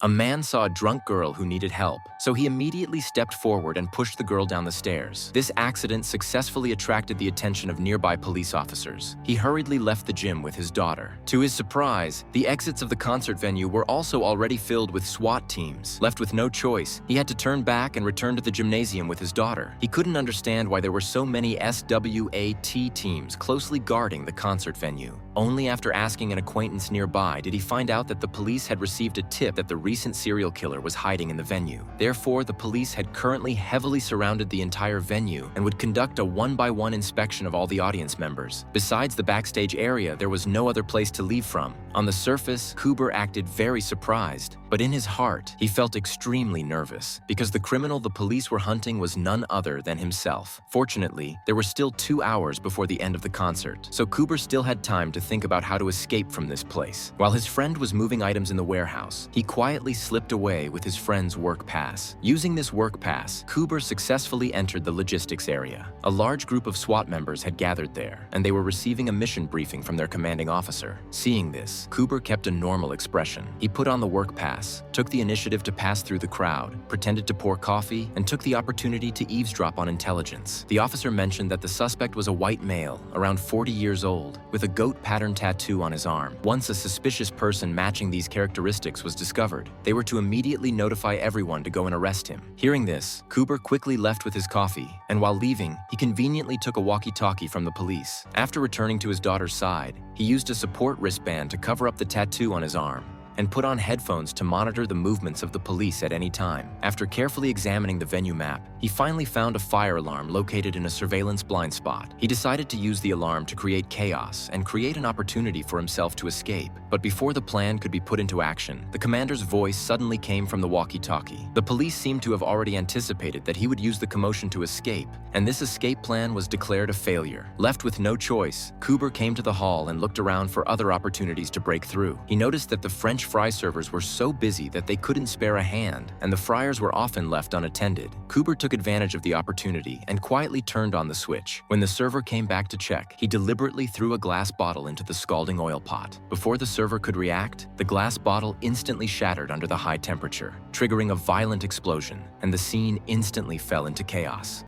A man saw a drunk girl who needed help, so he immediately stepped forward and pushed the girl down the stairs. This accident successfully attracted the attention of nearby police officers. He hurriedly left the gym with his daughter. To his surprise, the exits of the concert venue were also already filled with SWAT teams. Left with no choice, he had to turn back and return to the gymnasium with his daughter. He couldn't understand why there were so many SWAT teams closely guarding the concert venue. Only after asking an acquaintance nearby did he find out that the police had received a tip that the recent serial killer was hiding in the venue. Therefore, the police had currently heavily surrounded the entire venue and would conduct a one-by-one inspection of all the audience members. Besides the backstage area, there was no other place to leave from. On the surface, Cooper acted very surprised, but in his heart, he felt extremely nervous because the criminal the police were hunting was none other than himself. Fortunately, there were still 2 hours before the end of the concert, so Cooper still had time to think about how to escape from this place. While his friend was moving items in the warehouse, he quietly slipped away with his friend's work pass. Using this work pass, Cooper successfully entered the logistics area. A large group of SWAT members had gathered there, and they were receiving a mission briefing from their commanding officer. Seeing this, Cooper kept a normal expression. He put on the work pass, took the initiative to pass through the crowd, pretended to pour coffee, and took the opportunity to eavesdrop on intelligence. The officer mentioned that the suspect was a white male, around 40 years old, with a goat pattern tattoo on his arm. Once a suspicious person matching these characteristics was discovered, they were to immediately notify everyone to go and arrest him. Hearing this, Cooper quickly left with his coffee, and while leaving, he conveniently took a walkie-talkie from the police. After returning to his daughter's side, he used a support wristband to cover up the tattoo on his arm and put on headphones to monitor the movements of the police at any time. After carefully examining the venue map, he finally found a fire alarm located in a surveillance blind spot. He decided to use the alarm to create chaos and create an opportunity for himself to escape. But before the plan could be put into action, the commander's voice suddenly came from the walkie-talkie. The police seemed to have already anticipated that he would use the commotion to escape, and this escape plan was declared a failure. Left with no choice, Cooper came to the hall and looked around for other opportunities to break through. He noticed that the French fry servers were so busy that they couldn't spare a hand, and the fryers were often left unattended. Cooper took advantage of the opportunity and quietly turned on the switch. When the server came back to check, he deliberately threw a glass bottle into the scalding oil pot. Before the server could react, the glass bottle instantly shattered under the high temperature, triggering a violent explosion, and the scene instantly fell into chaos.